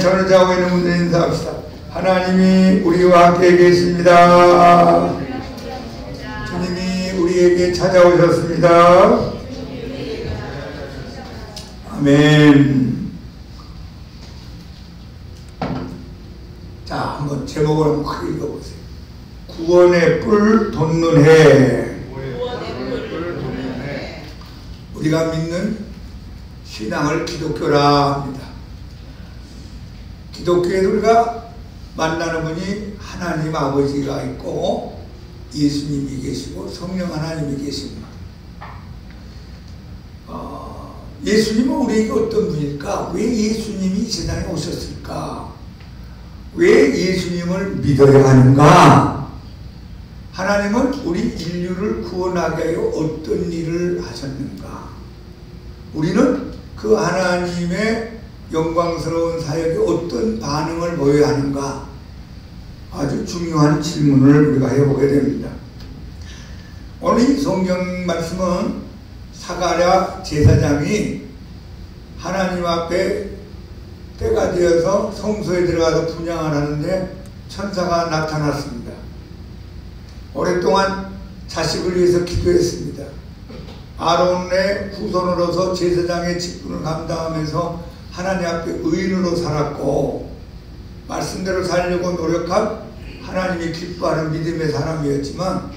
전화자고 있는 분들 인사합시다. 하나님이 우리와 함께 계십니다. 주님이 우리에게 찾아오셨습니다. 아멘. 자, 한번 제목을 한번 크게 읽어보세요. 구원의 뿔 돋는 해. 우리가 믿는 신앙을 기독교라 합니다. 기독교에 우리가 만나는 분이 하나님 아버지가 있고 예수님이 계시고 성령 하나님이 계십니다. 예수님은 우리에게 어떤 분일까? 왜 예수님이 이 세상에 오셨을까? 왜 예수님을 믿어야 하는가? 하나님은 우리 인류를 구원하게 하여 어떤 일을 하셨는가? 우리는 그 하나님의 영광스러운 사역에 어떤 반응을 보여야 하는가? 아주 중요한 질문을 우리가 해보게 됩니다. 오늘 이 성경 말씀은 사가랴 제사장이 하나님 앞에 때가 되어서 성소에 들어가서 분향을 하는데 천사가 나타났습니다. 오랫동안 자식을 위해서 기도했습니다. 아론의 후손으로서 제사장의 직분을 감당하면서 하나님 앞에 의인으로 살았고 말씀대로 살려고 노력한 하나님이 기뻐하는 믿음의 사람이었지만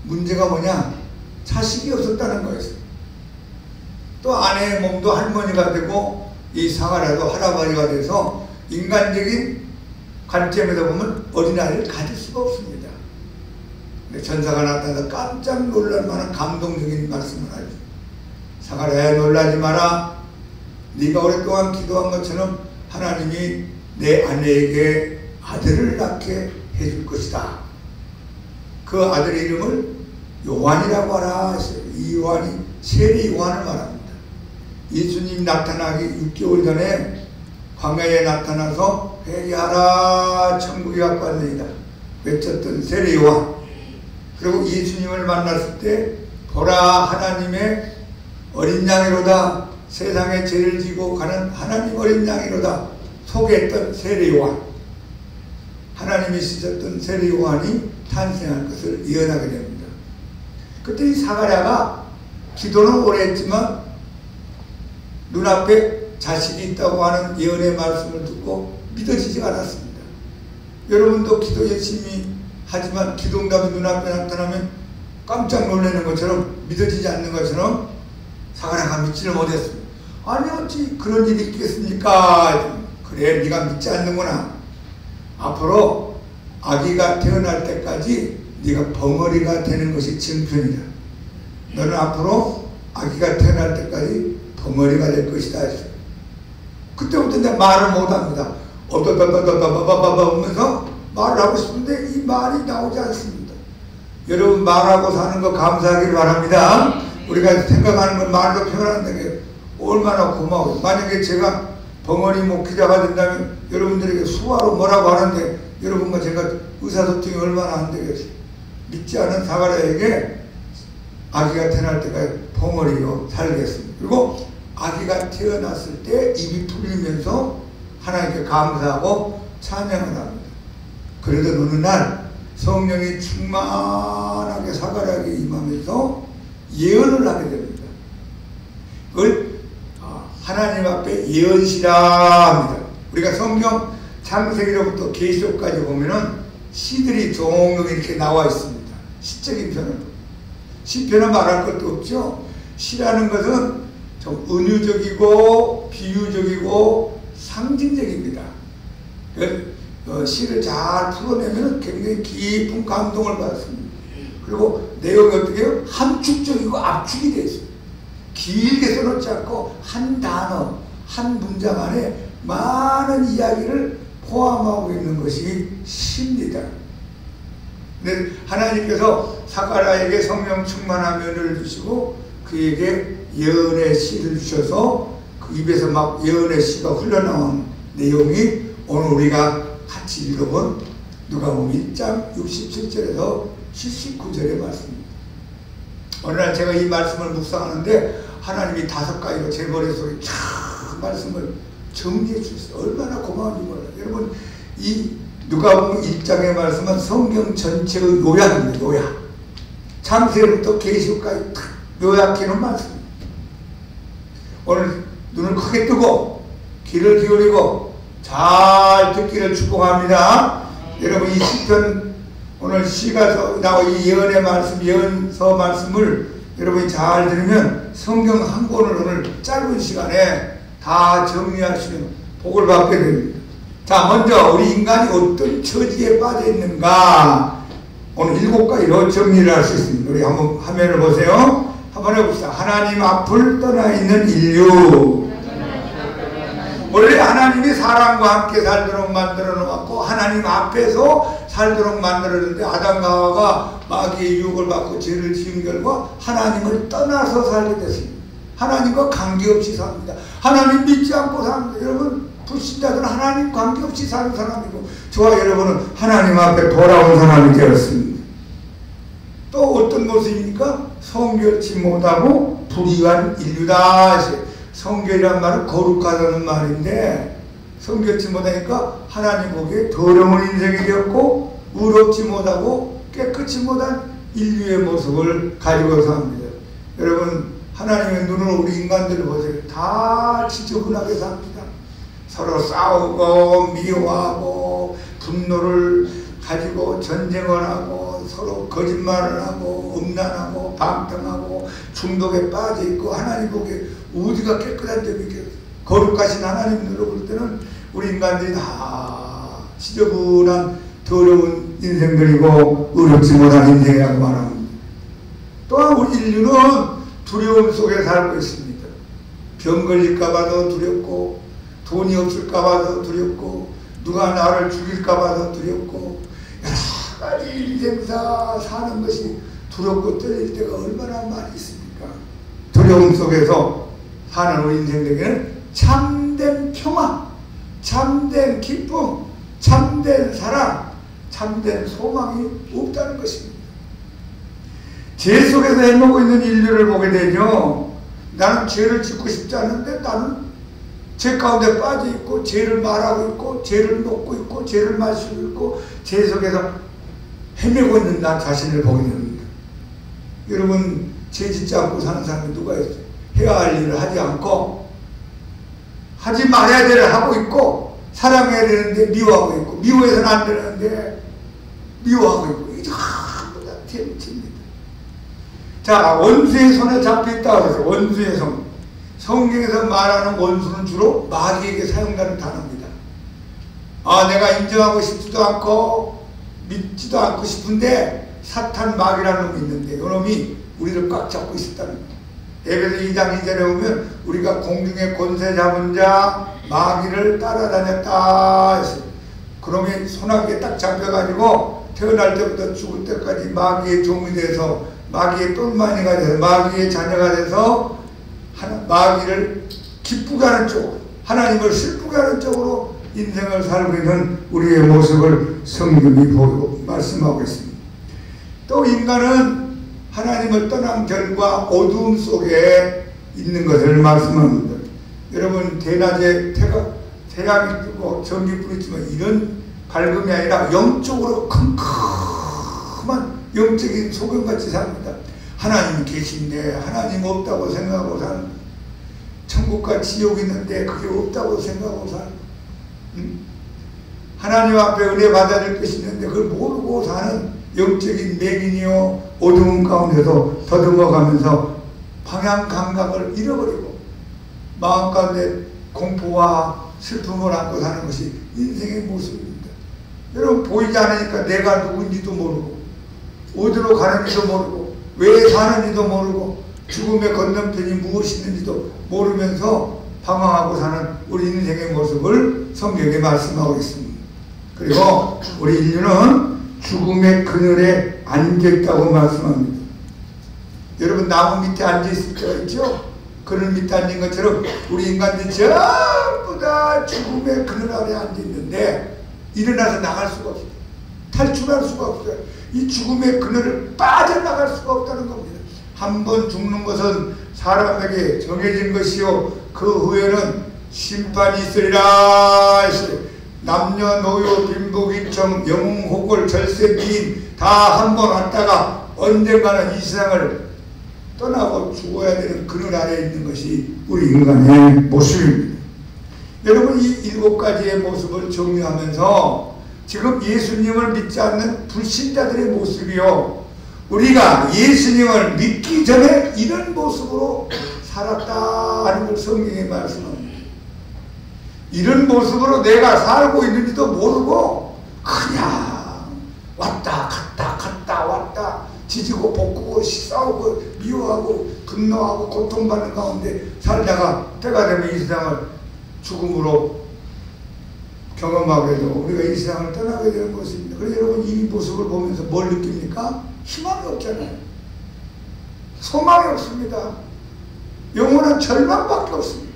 문제가 뭐냐? 자식이 없었다는 거였어요. 또 아내의 몸도 할머니가 되고 이 사가랴도 할아버지가 돼서 인간적인 관점에서 보면 어린아이를 가질 수가 없습니다. 근데 전사가 나타나서 깜짝 놀랄 만한 감동적인 말씀을 하죠. 사가랴야, 놀라지 마라. 네가 오랫동안 기도한 것처럼 하나님이 내 아내에게 아들을 낳게 해줄 것이다. 그 아들의 이름을 요한이라고 하라 하셨어요. 이 요한이 세례 요한을 말합니다. 예수님 나타나기 6개월 전에 광야에 나타나서 회개하라 천국이 가까웠느니라 외쳤던 세례 요한. 그리고 예수님을 만났을 때 보라 하나님의 어린 양이로다, 세상에 죄를 지고 가는 하나님 어린 양이로다 소개했던 세례 요한. 하나님이 쓰셨던 세례 요한이 탄생할 것을 예언하게 됩니다. 그때 이 사가랴가 기도는 오래 했지만 눈앞에 자식이 있다고 하는 예언의 말씀을 듣고 믿어지지 않았습니다. 여러분도 기도 열심히 하지만 기도응답이 눈앞에 나타나면 깜짝 놀라는 것처럼 믿어지지 않는 것처럼 사가랴가 믿지를 못했습니다. 아니 어찌 그런 일이 있겠습니까? 그래, 네가 믿지 않는구나. 앞으로 아기가 태어날 때까지 네가 벙어리가 되는 것이 증편이다. 너는 앞으로 아기가 태어날 때까지 벙어리가 될 것이다. 그때부터 이제 말을 못합니다. 어떠떠떠떠떠떠떠떠 하면서 말을 하고 싶은데 이 말이 나오지 않습니다. 여러분 말하고 사는 거 감사하길 바랍니다. 우리가 생각하는 걸 말로 표현하는 게 얼마나 고마워요. 만약에 제가 벙어리 목회자가 된다면 여러분들에게 수화로 뭐라고 하는데 여러분과 제가 의사소통이 얼마나 안 되겠어요. 믿지 않은 사가랴에게 아기가 태어날 때까지 벙어리로 살겠습니다. 그리고 아기가 태어났을 때 입이 풀리면서 하나님께 감사하고 찬양을 합니다. 그래도 어느 날 성령이 충만하게 사가랴에게 임하면서 예언을 하게 됩니다. 그걸 하나님 앞에 예언시라 합니다. 우리가 성경 창세기로부터 계시록까지 보면은 시들이 종종 이렇게 나와 있습니다. 시적인 편은. 시편은 말할 것도 없죠. 시라는 것은 좀 은유적이고 비유적이고 상징적입니다. 시를 잘 풀어내면 굉장히 깊은 감동을 받습니다. 그리고 내용이 어떻게 해요? 함축적이고 압축이 되어 있습니다. 길게 써놓지 않고 한 단어, 한 문장 안에 많은 이야기를 포함하고 있는 것이 시입니다. 근데 하나님께서 사가랴에게 성령 충만한 면을 주시고 그에게 예언의 시를 주셔서 그 입에서 막 예언의 시가 흘러나온 내용이 오늘 우리가 같이 읽어본 누가복음 1장 67절에서 79절의 말씀입니다. 어느 날 제가 이 말씀을 묵상하는데 하나님이 5가지로 제 머릿속에 쫙 말씀을 정리해 주셨어요. 얼마나 고마운지 몰라요. 여러분, 이 누가복음 1장의 말씀은 성경 전체의 요약입니다. 요약. 창세부터 계시록까지 탁 요약해놓은 말씀입니다. 오늘 눈을 크게 뜨고 귀를 기울이고 잘 듣기를 축복합니다. 여러분, 이 시편 오늘 시가 나와 이 예언의 말씀, 예언서 말씀을 여러분이 잘 들으면 성경 한 권을 오늘 짧은 시간에 다 정리하시면 복을 받게 됩니다. 자, 먼저 우리 인간이 어떤 처지에 빠져 있는가 오늘 7가지로 정리를 할 수 있습니다. 우리 한번 화면을 보세요. 한번 해봅시다. 하나님 앞을 떠나 있는 인류. 원래 하나님이 사람과 함께 살도록 만들어 놓았고 하나님 앞에서 살도록 만들었는데 아담과 하와가 마귀의 유혹을 받고 죄를 지은 결과 하나님을 떠나서 살게 됐습니다. 하나님과 관계없이 삽니다. 하나님 믿지 않고 삽니다. 여러분, 불신자들은 하나님 관계없이 사는 사람이고 저와 여러분은 하나님 앞에 돌아온 사람이 되었습니다. 또 어떤 모습입니까? 성결치 못하고 불의한 인류다. 성결이란 말은 거룩하다는 말인데 성결치 못하니까 하나님 보기에 더러운 인생이 되었고 의롭지 못하고 깨끗이 못한 인류의 모습을 가지고 삽니다. 여러분, 하나님의 눈으로 우리 인간들을 보세요. 다 지저분하게 삽니다. 서로 싸우고 미워하고 분노를 가지고 전쟁을 하고 서로 거짓말을 하고 음란하고 방탕하고 중독에 빠져있고 하나님 보기에 어디가 깨끗한 점이 있겠어요. 거룩하신 하나님 눈으로 볼 때는 우리 인간들이 다 지저분한 더러운 인생들이고 의롭지 못한 인생이라고 말합니다. 또한 우리 인류는 두려움 속에 살고 있습니다. 병 걸릴까봐도 두렵고 돈이 없을까봐도 두렵고 누가 나를 죽일까봐도 두렵고 여러 가지 인생사 사는 것이 두렵고 떨릴 때가 얼마나 많이 있습니까? 두려움 속에서 사는 우리 인생에게는 참된 평화, 참된 기쁨, 참된 사랑, 참된 소망이 없다는 것입니다. 죄 속에서 헤매고 있는 인류를 보게 되죠. 나는 죄를 짓고 싶지 않은데 나는 죄 가운데 빠져 있고 죄를 말하고 있고 죄를 먹고 있고 죄를 마시고 있고 죄 속에서 헤매고 있는 나 자신을 보게 됩니다. 여러분, 죄 짓지 않고 사는 사람이 누가 있어요? 해야 할 일을 하지 않고 하지 말아야 될 일을 하고 있고 사랑해야 되는데 미워하고 있고 미워해서는 안 되는데 미워하고 있고 이게 전부 다 죄입니다. 자, 원수의 손에 잡혀있다고 해서 원수의 손, 성경에서 말하는 원수는 주로 마귀에게 사용되는 단어입니다. 내가 인정하고 싶지도 않고 믿지도 않고 싶은데 사탄 마귀라는 놈이 있는데 이 놈이 우리를 꽉 잡고 있었다는 거예요. 에베소 2장 2절에 보면 우리가 공중의 권세 잡은 자 마귀를 따라다녔다 했어요. 그놈이 소나기에 딱 잡혀가지고 태어날 때부터 죽을 때까지 마귀의 종이 돼서 마귀의 똘마니가 돼서 마귀의 자녀가 돼서 마귀를 기쁘게 하는 쪽, 하나님을 슬프게 하는 쪽으로 인생을 살고 있는 우리의 모습을 성경이 보고 말씀하고 있습니다. 또 인간은 하나님을 떠난 결과 어두움 속에 있는 것을 말씀합니다. 여러분, 대낮에 태양이 뜨고 전기불이 있지만 이런 밝음이 아니라 영적으로 컴컴한 영적인 소금같이 삽니다. 하나님이 계신데 하나님 없다고 생각하고 사는, 천국과 지옥이 있는데 그게 없다고 생각하고 사는, 하나님 앞에 은혜 받아야 될 것이 있는데 그걸 모르고 사는 영적인 맹인이요 어두운 가운데서 더듬어가면서 방향 감각을 잃어버리고 마음 가운데 공포와 슬픔을 안고 사는 것이 인생의 모습입니다. 여러분, 보이지 않으니까 내가 누군지도 모르고 어디로 가는지도 모르고 왜 사는지도 모르고 죽음의 건너편이 무엇이 있는지도 모르면서 방황하고 사는 우리 인생의 모습을 성경에 말씀하고 있습니다. 그리고 우리 인류는 죽음의 그늘에 앉아있다고 말씀합니다. 여러분, 나무 밑에 앉아있을 때가 있죠? 그늘 밑에 앉은 것처럼 우리 인간들이 전부 다 죽음의 그늘 아래 앉아있는데 일어나서 나갈 수가 없어요. 탈출할 수가 없어요. 이 죽음의 그늘을 빠져나갈 수가 없다는 겁니다. 한 번 죽는 것은 사람에게 정해진 것이요 그 후에는 심판이 있으리라. 남녀노소 빈부귀청 영웅호골 절세미인 다 한 번 왔다가 언젠가는 이 세상을 떠나고 죽어야 되는 그늘 아래에 있는 것이 우리 인간의 모습입니다. 여러분, 이 7가지의 모습을 정리하면서 지금 예수님을 믿지 않는 불신자들의 모습이요, 우리가 예수님을 믿기 전에 이런 모습으로 살았다 하는 걸 성경에 말씀합니다. 이런 모습으로 내가 살고 있는지도 모르고 그냥 왔다 갔다 갔다 왔다 지지고 볶고 싸우고 미워하고 분노하고 고통받는 가운데 살다가 때가 되면 이 세상을 죽음으로 경험하게 되고 우리가 이 세상을 떠나게 되는 것입니다. 그래서 여러분, 이 모습을 보면서 뭘 느낍니까? 희망이 없잖아요. 소망이 없습니다. 영원한 절망밖에 없습니다.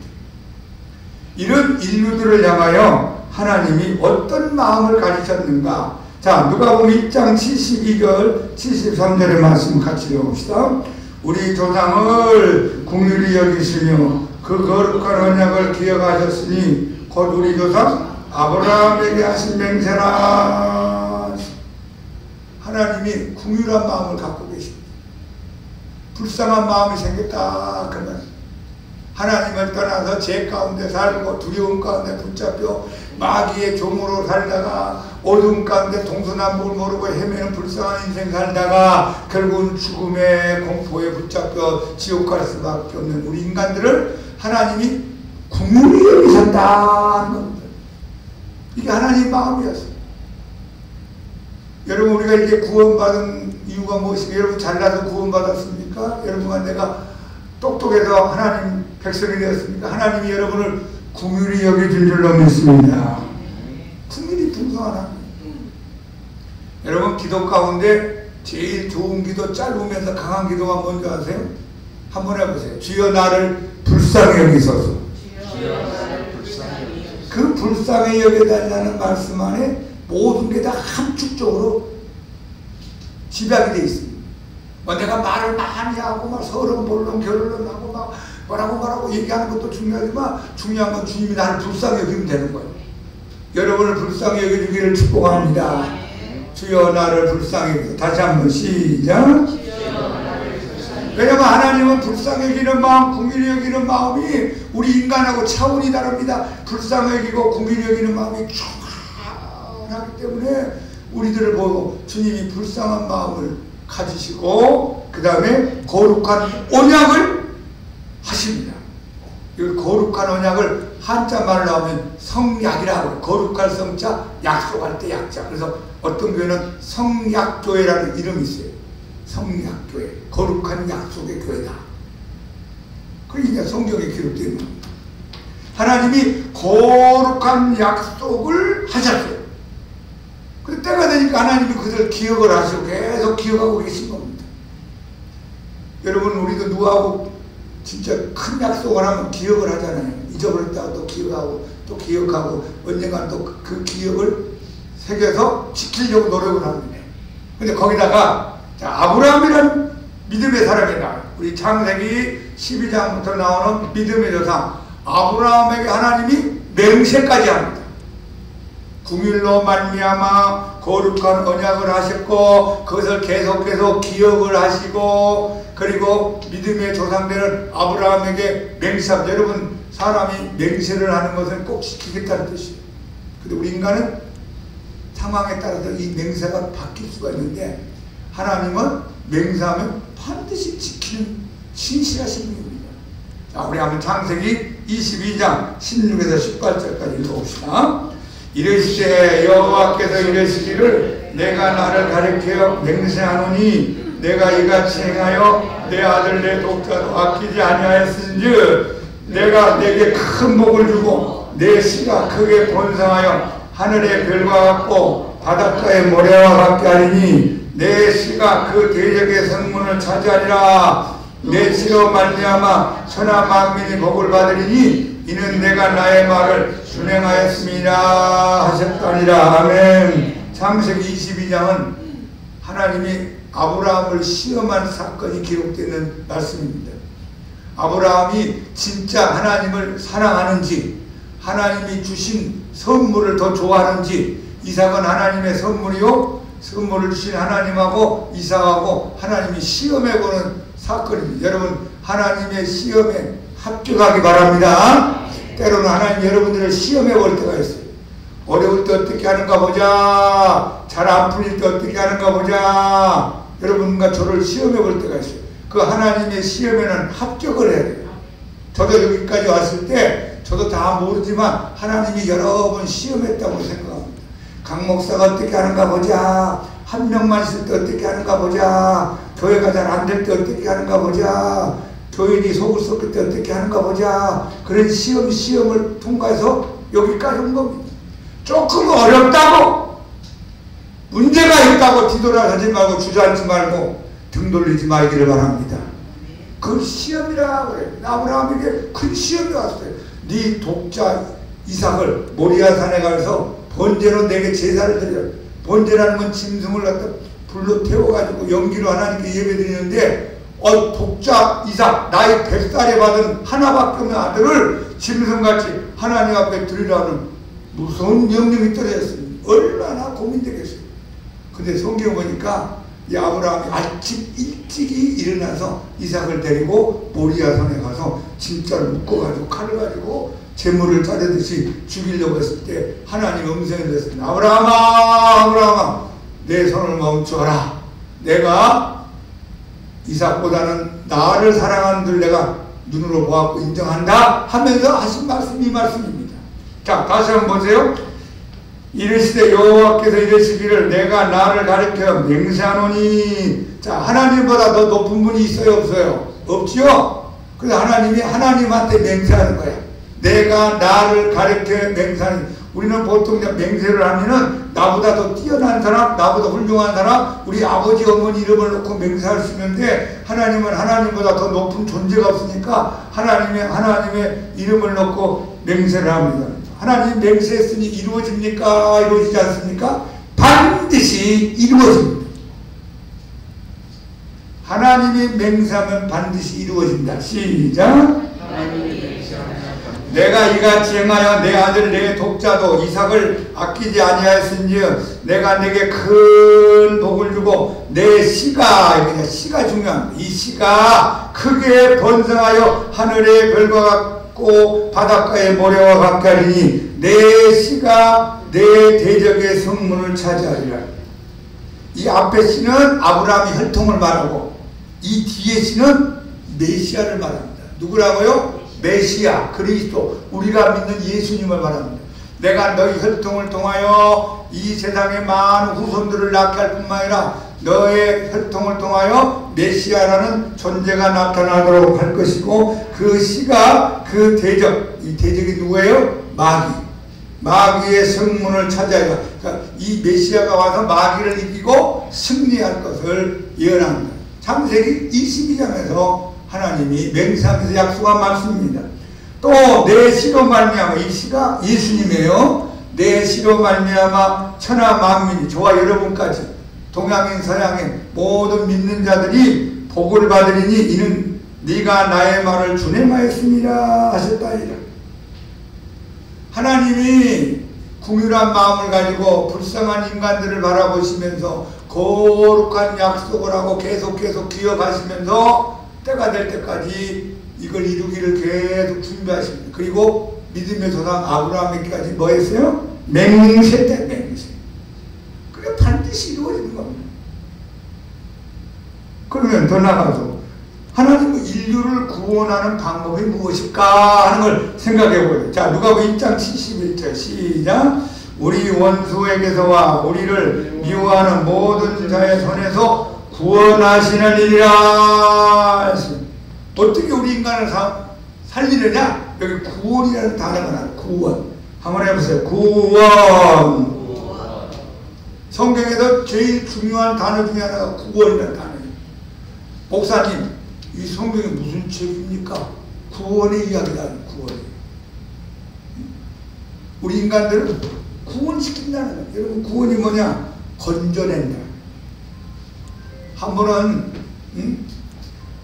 이런 인류들을 향하여 하나님이 어떤 마음을 가지셨는가? 자, 누가복음 1장 72절 73절의 말씀 같이 읽어봅시다. 우리 조상을 긍휼히 여기시며 그 거룩한 언약을 기억하셨으니 곧 우리 조상 아브라함에게 하신 맹세라. 하나님이 긍휼한 마음을 갖고 계십니다. 불쌍한 마음이 생겼다 그 말. 하나님을 떠나서 죄 가운데 살고 두려움 가운데 붙잡혀 마귀의 종으로 살다가 어둠 가운데 동서남북을 모르고 헤매는 불쌍한 인생 살다가 결국은 죽음의 공포에 붙잡혀 지옥 갈 수밖에 없는 우리 인간들을 하나님이 긍휼히 여기셨다는 겁니다. 이게 하나님의 마음이었어요. 여러분, 우리가 이렇게 구원받은 이유가 무엇이고, 여러분 잘나서 구원받았습니까? 여러분과 내가 똑똑해서 하나님 백성이 되었습니까? 하나님이 여러분을 긍휼히 여겨줄 줄로 믿습니다. 긍휼이 풍성한 하나님. 여러분, 기도 가운데 제일 좋은 기도, 짧으면서 강한 기도가 뭔지 아세요? 한번 해보세요. 주여 나를 불쌍히 여기소서. 그 불쌍히 여겨달라는 말씀 안에 모든 게 다 함축적으로 집약이 되어 있습니다. 내가 말을 많이 하고 막 서론본론 결론하고 막 뭐라고 얘기하는 것도 중요하지만 중요한 건 주님이 나를 불쌍히 여기면 되는 거예요. 여러분을 불쌍히 여겨주기를 축복합니다. 주여 나를 불쌍히 여기소서. 다시 한번 시작. 왜냐하면 하나님은 불쌍히 여기는 마음, 긍휼히 여기는 마음이 우리 인간하고 차원이 다릅니다. 불쌍히 여기고 긍휼히 여기는 마음이 충만하기 때문에 우리들을 보고 주님이 불쌍한 마음을 가지시고 그 다음에 거룩한 언약을 하십니다. 이 거룩한 언약을 한자 말로 하면 성약이라고 해요. 거룩할 성자, 약속할 때 약자. 그래서 어떤 교회는 성약교회라는 이름이 있어요. 성약교회, 거룩한 약속의 교회다. 그게 성경에 기록되어 있는 겁니다. 하나님이 거룩한 약속을 하셨어요. 그 때가 되니까 하나님이 그들 기억을 하시고 계속 기억하고 계신 겁니다. 여러분, 우리도 누구하고 진짜 큰 약속을 하면 기억을 하잖아요. 잊어버렸다가 또 기억하고 또 기억하고 언젠가 또 그 기억을 새겨서 지키려고 노력을 합니다. 근데 거기다가 자, 아브라함이라는 믿음의 사람이 나와요. 우리 창세기 12장부터 나오는 믿음의 조상 아브라함에게 하나님이 맹세까지 합니다. 긍휼로 말미암아 거룩한 언약을 하셨고 그것을 계속 기억을 하시고 그리고 믿음의 조상들은 아브라함에게 맹세합니다. 여러분, 사람이 맹세를 하는 것은 꼭 지키겠다는 뜻이에요. 근데 우리 인간은 상황에 따라서 이 맹세가 바뀔 수가 있는데 하나님은 맹세하면 반드시 지키는 신실하신 분입니다. 자, 우리 한번 창세기 22장 16에서 18절까지 읽어봅시다. 이르시되 여호와께서 이르시기를 내가 나를 가리켜 맹세하노니 내가 이같이 행하여 내 아들 내 독자도 아끼지 아니하였은즉 내가 내게 큰 복을 주고 내 씨가 크게 번성하여 하늘의 별과 같고 바닷가의 모래와 같게 하리니 내 씨가 그 대적의 성문을 차지하리라. 내 씨로 말미암아 천하 만민이 복을 받으리니 이는 내가 나의 말을 준행하였습니다 하셨다니라. 아멘. 창세기 22장은 하나님이 아브라함을 시험한 사건이 기록되는 말씀입니다. 아브라함이 진짜 하나님을 사랑하는지 하나님이 주신 선물을 더 좋아하는지, 이삭은 하나님의 선물이요, 선물을 주신 하나님하고 이삭하고 하나님이 시험해보는 사건입니다. 여러분, 하나님의 시험에 합격하기 바랍니다. 때로는 하나님 여러분들을 시험해볼 때가 있어요. 어려울 때 어떻게 하는가 보자, 잘 안 풀릴 때 어떻게 하는가 보자, 여러분과 저를 시험해볼 때가 있어요. 그 하나님의 시험에는 합격을 해야 돼요. 저도 여기까지 왔을 때 저도 다 모르지만 하나님이 여러 번 시험했다고 생각합니다. 강 목사가 어떻게 하는가 보자, 한 명만 있을 때 어떻게 하는가 보자, 교회가 잘 안 될 때 어떻게 하는가 보자, 교인이 속을 썩을 때 어떻게 하는가 보자, 그런 시험을 통과해서 여기까지 온 겁니다. 조금 어렵다고, 문제가 있다고 뒤돌아서지 말고 주저앉지 말고 등 돌리지 말기를 바랍니다. 그 시험이라 그래요. 아브라함에게 큰 시험이 왔어요. 네 독자 이삭을 모리아산에 가서 번제로 내게 제사를 드려. 번제라는 건 짐승을 갖다 불로 태워가지고 연기로 하나님께 예배드리는데, 독자 이삭, 나이 100살에 받은 하나밖에 없는 아들을 짐승같이 하나님 앞에 드리라는 무서운 명령이 떨어졌습니다. 얼마나 고민되겠어요. 근데 성경 보니까 이 아브라함이 아침 일찍이 일어나서 이삭을 데리고 모리아산에 가서 진짜를 묶어가지고 칼을 가지고 제물을 자르듯이 죽이려고 했을 때 하나님 음성이 들렸습니다. 아브라함아, 아브라함아, 내 손을 멈춰라. 내가 이삭보다는 나를 사랑하는 줄 내가 눈으로 보았고 인정한다 하면서 하신 말씀이 이 말씀입니다. 자, 다시 한번 보세요. 이르시되 여호와께서 이르시기를 내가 나를 가리켜 맹세하노니. 자, 하나님보다 더 높은 분이 있어요, 없어요? 없지요? 그래서 하나님이 하나님한테 맹세하는 거야. 내가 나를 가리켜 맹세하니. 우리는 보통 맹세를 하면은 나보다 더 뛰어난 사람, 나보다 훌륭한 사람, 우리 아버지 어머니 이름을 놓고 맹세할 수 있는데, 하나님은 하나님보다 더 높은 존재가 없으니까 하나님의 이름을 놓고 맹세를 합니다. 하나님 맹세했으니 이루어집니까? 이루어지지 않습니까? 반드시 이루어집니다. 하나님이 맹세하면 반드시 이루어진다. 시작. 내가 이같이 행하여 내 아들 내 독자도 이삭을 아끼지 아니하였은즉 내가 내게 큰 복을 주고 내 씨가, 그냥 씨가 중요합니다. 이 씨가 크게 번성하여 하늘의 별과 같고 바닷가의 모래와 같게 하리니 내 씨가 내 대적의 성문을 차지하리라. 이 앞에 씨는 아브라함의 혈통을 말하고 이 뒤에 씨는 메시아를 말합니다. 누구라고요? 메시아, 그리스도, 우리가 믿는 예수님을 말합니다. 내가 너희 혈통을 통하여 이 세상의 많은 후손들을 낳게 할 뿐만 아니라 너의 혈통을 통하여 메시아라는 존재가 나타나도록 할 것이고, 그 씨가 그 대적, 이 대적이 누구예요? 마귀의 성문을 차지하리라. 그러니까 이 메시아가 와서 마귀를 이기고 승리할 것을 예언합니다. 창세기 22장에서 하나님이 맹세하면서 약속한 말씀입니다. 또 내 씨로 말미암아, 이 씨가 예수님이에요. 내 씨로 말미암아 천하 만민이, 저와 여러분까지 동양인 서양인 모든 믿는 자들이 복을 받으리니 이는 네가 나의 말을 준행하였습니다 하셨다니라. 하나님이 궁휼한 마음을 가지고 불쌍한 인간들을 바라보시면서 거룩한 약속을 하고 계속 기억하시면서 때가 될 때까지 이걸 이루기를 계속 준비하십니다. 그리고 믿음의 조상 아브라함에게까지 뭐 했어요? 맹세때 맹세. 그게 반드시 이루어지는 겁니다. 그러면 더 나가서 하나님은 인류를 구원하는 방법이 무엇일까 하는 걸 생각해 보세요. 자, 누가복음 1장 71절 시작. 우리 원수에게서와 우리를 미워하는 모든 자의 손에서 구원하시느니라. 어떻게 우리 인간을 살리느냐? 여기 구원이라는 단어가 나와요. 구원. 한번 해보세요. 구원. 성경에서 제일 중요한 단어 중에 하나가 구원이라는 단어예요. 목사님, 이 성경이 무슨 책입니까? 구원의 이야기다. 구원. 우리 인간들은 구원시킨다는 거예요. 여러분, 구원이 뭐냐? 건져낸다. 한 번은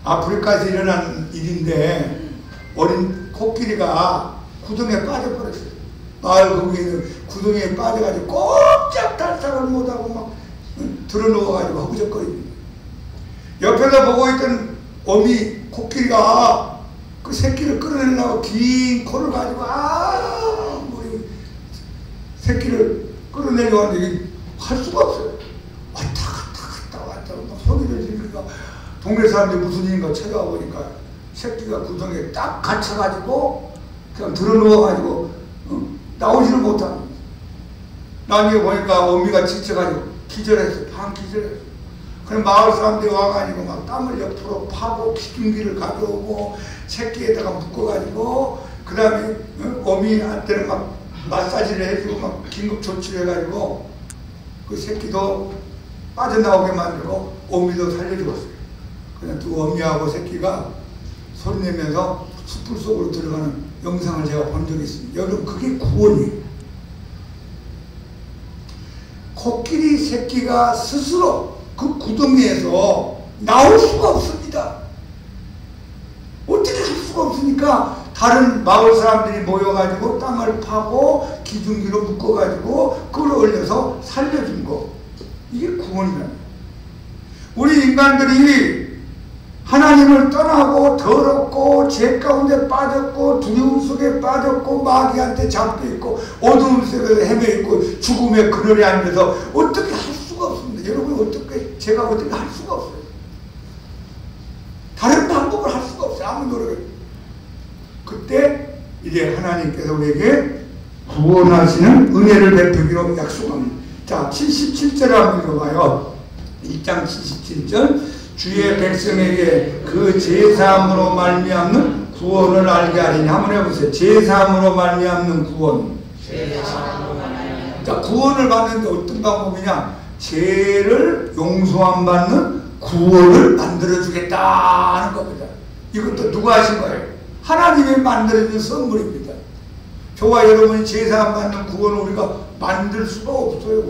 아프리카에서 일어난 일인데 어린 코끼리가 구덩이에 빠져버렸어요. 마을 거기에 있는 구덩이에 빠져가지고 꼼짝 달싹을 못하고 막 들어누워가지고 허우적거립니다. 옆에서 보고 있던 어미 코끼리가 그 새끼를 끌어내려고 긴 코를 가지고 우리 새끼를 끌어내려고 하는데 할 수가 없어요. 왔다 막 소리를 지르니까 동네 사람들이 무슨 일인가 찾아와 보니까 새끼가 구덩이에 딱 갇혀가지고 그냥 들어누워가지고 나오지를 못합니다. 나중에 보니까 어미가 지쳐가지고 기절했어. 반 기절했어. 그럼 마을 사람들이 와가지고 막 땀을 옆으로 파고 기둥기를 가져오고 새끼에다가 묶어가지고 그 다음에 어미한테는 막 마사지를 해주고 막 긴급 조치를 해가지고 그 새끼도 빠져나오게 만들고 어미도 살려주었어요. 그냥 두 어미하고 새끼가 소리내면서 숲을 속으로 들어가는 영상을 제가 본 적이 있습니다. 여러분 그게 구원이에요. 코끼리 새끼가 스스로 그 구덩이에서 나올 수가 없습니다. 어떻게 할 수가 없으니까 다른 마을 사람들이 모여가지고 땅을 파고 기둥기로 묶어가지고 끌어올려서 살려준 거. 이게 구원이다. 우리 인간들이 하나님을 떠나고 더럽고 죄 가운데 빠졌고 두려움 속에 빠졌고 마귀한테 잡혀있고 어두움 속에 헤매있고 죽음의 그늘에 앉아서 어떻게 할 수가 없습니다. 여러분 어떻게 제가 어떻게 할 수가 없어요. 다른 방법을 할 수가 없어요. 아무 노력을. 그때 이제 하나님께서 우리에게 구원하시는 은혜를 베푸기로 약속합니다. 자 77절 한번 읽어봐요. 1장 77절 주의 백성에게 그 제사함으로 말미암는 구원을 알게 하리니 한번 해보세요. 제사함으로 말미암는 구원. 자 구원을 받는데 어떤 방법이냐. 죄를 용서함 받는 구원을 만들어주겠다는 겁니다. 이것도 누가 하신 거예요? 하나님이 만들어준 선물입니다. 저와 여러분이 제사함 받는 구원을 우리가 만들 수가 없어요.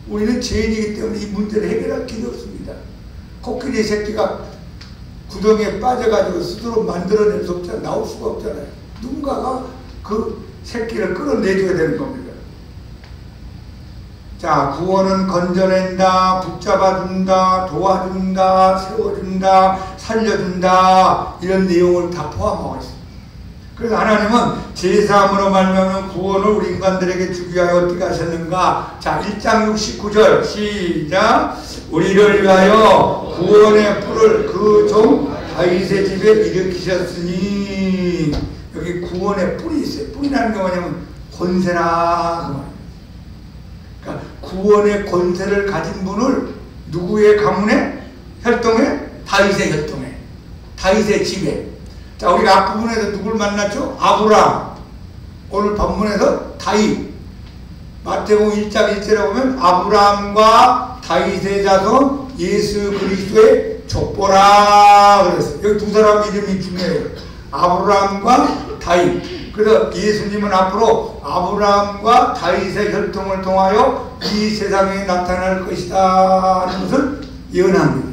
우리는 죄인이기 때문에 이 문제를 해결할 길이 없습니다. 코끼리 새끼가 구덩이에 빠져가지고 스스로 만들어낼 수 없잖아요. 나올 수가 없잖아요. 누군가가 그 새끼를 끌어내줘야 되는 겁니다. 자, 구원은 건져낸다, 붙잡아준다, 도와준다, 세워준다, 살려준다 이런 내용을 다 포함하고 있습니다. 그래서 하나님은 제사함으로 말미암은 구원을 우리 인간들에게 주기 위하여 어떻게 하셨는가. 자 1장 69절 시작. 우리를 위하여 구원의 뿔을 그 종 다윗의 집에 일으키셨으니. 여기 구원의 뿔이 있어요. 뿔이라는 게 뭐냐면 권세라 그 말이에요. 그러니까 구원의 권세를 가진 분을 누구의 가문에? 혈통에? 다윗의 혈통에, 다윗의 집에. 자, 우리가 앞부분에서 누굴 만났죠? 아브라함. 오늘 본문에서 다윗. 마태복음 1장 1절에 보면 아브라함과 다윗의 자손 예수 그리스도의 족보라 그랬어요. 여기 두 사람 이름이 중요해요. 아브라함과 다윗. 그래서 예수님은 앞으로 아브라함과 다윗의 혈통을 통하여 이 세상에 나타날 것이다 하는 것을 예언합니다.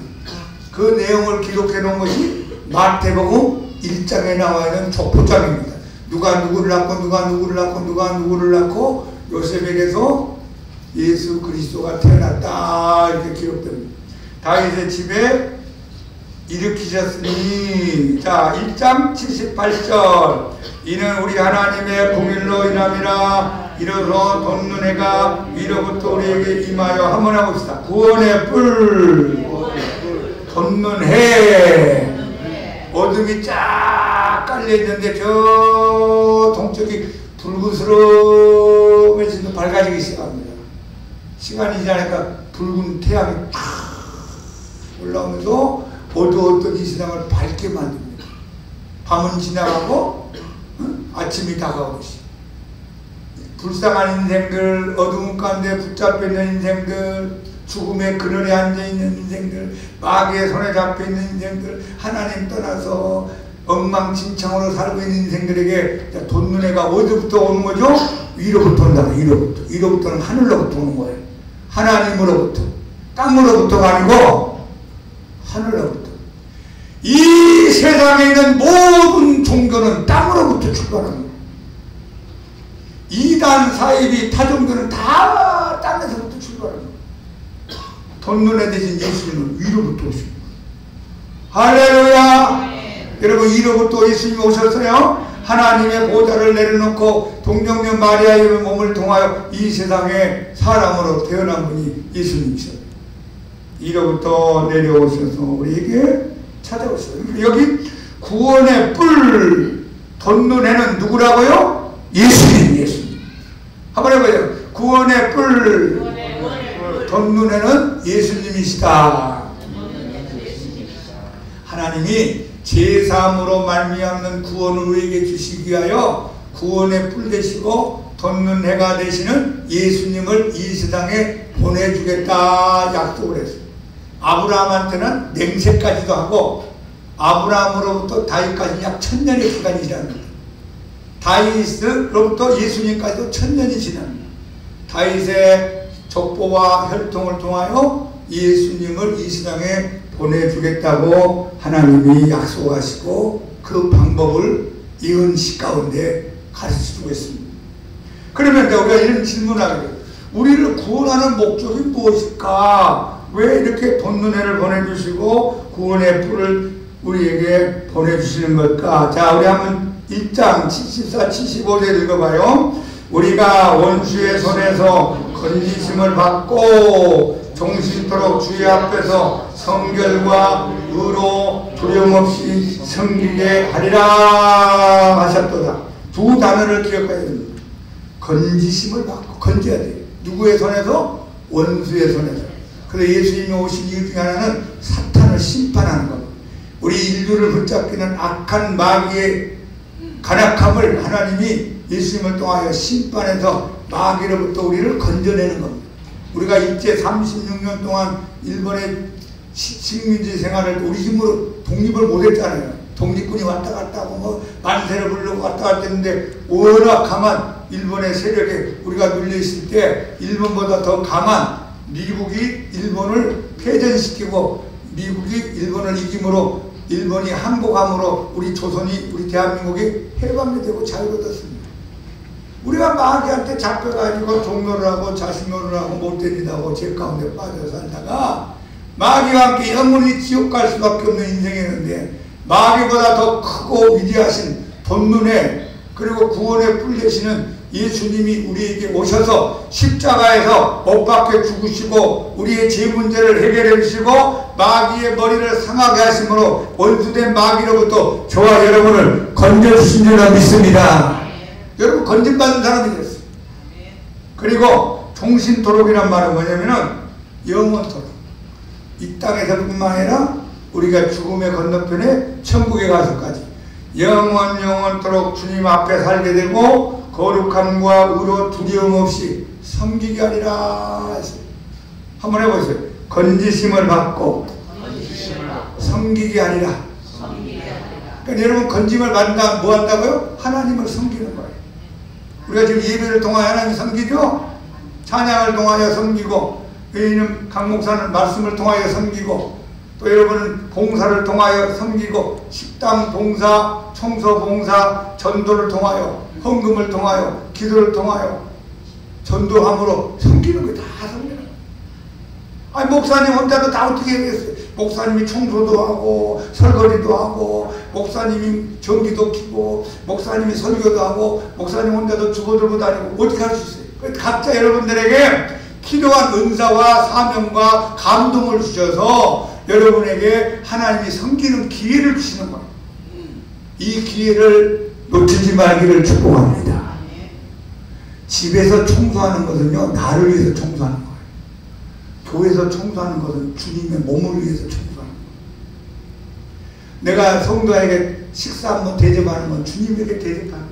그 내용을 기록해 놓은 것이 마태복음 1장에 나와 있는 족보장입니다. 누가 누구를 낳고 누가 누구를 낳고 누가 누구를 낳고 요셉에게서 예수 그리스도가 태어났다 이렇게 기록됩니다. 다윗의 집에 일으키셨으니. 자 1장 78절 이는 우리 하나님의 공일로 인함이라. 이로써 돈눈해가 위로부터 우리에게 임하여 한번 해봅시다. 구원의 뿔 돈눈해. 어둠이 쫙 깔려있는데 저 동쪽이 붉은스러워지면서 밝아지기 시작합니다. 시간이 지나니까 붉은 태양이 탁 올라오면서 어두웠던 이 세상을 밝게 만듭니다. 밤은 지나가고 아침이 다가오듯이. 불쌍한 인생들, 어두운 가운데 붙잡혀있는 인생들, 죽음의 그늘에 앉아있는 인생들, 마귀의 손에 잡혀있는 인생들, 하나님 떠나서 엉망진창으로 살고 있는 인생들에게 돈눈해가 어디부터 오는 거죠? 위로부터 온다. 위로부터는 하늘로부터 오는 거예요. 하나님으로부터. 땅으로부터가 아니고 하늘로부터. 이 세상에 있는 모든 종교는 땅으로부터 출발합니다. 이단 사입이 타종교는 다 땅에서부터 출발하는 거예요. 덧눈에 대신 예수님은 위로부터 오신 거예요. 할렐루야. 여러분, 위로부터 예수님이 오셨어요. 하나님의 보좌를 내려놓고 동정녀 마리아의 몸을 통하여 이 세상에 사람으로 태어난 분이 예수님이셨어요. 위로부터 내려오셔서 우리에게 찾아오셨어요. 여기 구원의 뿔 덧눈에는 누구라고요? 예수님. 한번 해봐요. 구원의 뿔 덧눈에는 예수님이시다. 하나님이 제3으로 말미암는 구원을 우리에게 주시기 위하여 구원의 뿔 되시고 덧눈 해가 되시는 예수님을 이 세상에 보내주겠다 약속을 했어요. 아브라함한테는 냉세까지도 하고 아브라함으로부터 다윗까지 약 1000년의 기간이 지납니다. 다윗으로부터 예수님까지도 1000년이 지납니다. 다윗의 족보와 혈통을 통하여 예수님을 이 세상에 보내주겠다고 하나님이 약속하시고 그 방법을 예언시 가운데 가르쳐주고 있습니다. 그러면 우리가 이런 질문하게 돼요. 우리를 구원하는 목적이 무엇일까? 왜 이렇게 덧눈해를 보내주시고 구원의 뿔을 우리에게 보내주시는 걸까? 자, 우리 한번 1장 74, 75절 읽어봐요. 우리가 원수의 손에서 건지심을 받고 종신토록 주의 앞에서 성결과 의로 두려움 없이 섬기게 하리라 하셨도다. 두 단어를 기억해야 됩니다. 건지심을 받고 건져야 돼요. 누구의 손에서? 원수의 손에서. 그래서 예수님이 오신 이유 중에 하나는 사탄을 심판하는 겁니다. 우리 인류를 붙잡기는 악한 마귀의 간악함을 하나님이 예수님을 통하여 심판해서 마귀로부터 우리를 건져내는 겁니다. 우리가 일제 36년 동안 일본의 식민지 생활을 우리 힘으로 독립을 못했잖아요. 독립군이 왔다 갔다 하고 뭐 만세를 부르고 왔다 갔다 했는데 워낙 강한 일본의 세력에 우리가 눌려있을 때 일본보다 더 강한 미국이 일본을 패전시키고 미국이 일본을 이김으로 일본이 항복함으로 우리 조선이 우리 대한민국이 해방이 되고 자유를 얻었습니다. 우리가 마귀한테 잡혀가지고 종노를 하고 자신노를 하고 못됩니다고 죄 가운데 빠져 살다가 마귀와 함께 영원히 지옥 갈 수밖에 없는 인생이었는데 마귀보다 더 크고 위대하신 덧눈에 그리고 구원에 뿔 되시는 예수님이 우리에게 오셔서 십자가에서 못 박혀 죽으시고 우리의 죄 문제를 해결해 주시고 마귀의 머리를 상하게 하심으로 원수된 마귀로부터 저와 여러분을 건져주신 줄 믿습니다. 여러분 건진받은 사람이 됐어요. 그리고 종신토록이란 말은 뭐냐면은 영원토록. 이 땅에서뿐만 아니라 우리가 죽음의 건너편에 천국에 가서까지 영원토록 주님 앞에 살게 되고 거룩함과 의로 두려움 없이 섬기게 하리라 했어요. 한번 해보세요. 건지심을 받고 섬기게 하리라. 그러니까 여러분 건짐을 받는다 뭐 한다고요? 하나님을 섬기는 거예요. 우리가 지금 예배를 통하여 하나님 섬기죠? 찬양을 통하여 섬기고 여인은 강 목사는 말씀을 통하여 섬기고 또 여러분은 봉사를 통하여 섬기고 식당 봉사, 청소 봉사, 전도를 통하여 헌금을 통하여 기도를 통하여 전도함으로 섬기는 거예요. 다 섬기는 거예요. 아니 목사님 혼자도 다 어떻게 하겠어요? 목사님이 청소도 하고 설거지도 하고 목사님이 전기도 켜고 목사님이 설교도 하고 목사님 혼자도 주고 들고 다니고 어떻게 할 수 있어요? 각자 여러분들에게 필요한 은사와 사명과 감동을 주셔서 여러분에게 하나님이 섬기는 기회를 주시는 거예요. 이 기회를 놓치지 말기를 축복합니다. 집에서 청소하는 것은요 나를 위해서 청소하는 거예요. 교회에서 청소하는 것은 주님의 몸을 위해서 청소하는 거예요. 내가 성도에게 식사 한번 대접하는 건 주님에게 대접하는 거예요.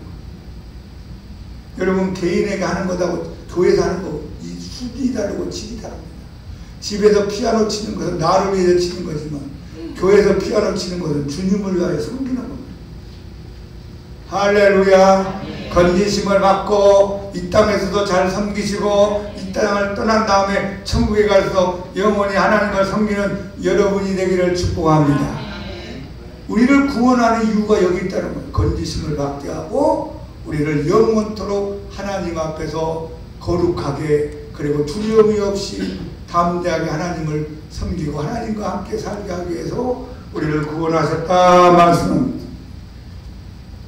여러분 개인에게 하는 것하고 교회에서 하는 거 이 수준이 다르고 질이 다릅니다. 집에서 피아노 치는 것은 나를 위해서 치는 거지만 교회에서 피아노 치는 것은 주님을 위하여 섬기는 겁니다. 할렐루야. 건지심을 받고 이 땅에서도 잘 섬기시고 이 땅을 떠난 다음에 천국에 가서 영원히 하나님을 섬기는 여러분이 되기를 축복합니다. 우리를 구원하는 이유가 여기 있다는 거예요. 건지심을 받게 하고 우리를 영원토록 하나님 앞에서 거룩하게 그리고 두려움이 없이 담대하게 하나님을 섬기고 하나님과 함께 살게 하기 위해서 우리를 구원하셨다 말씀합니다.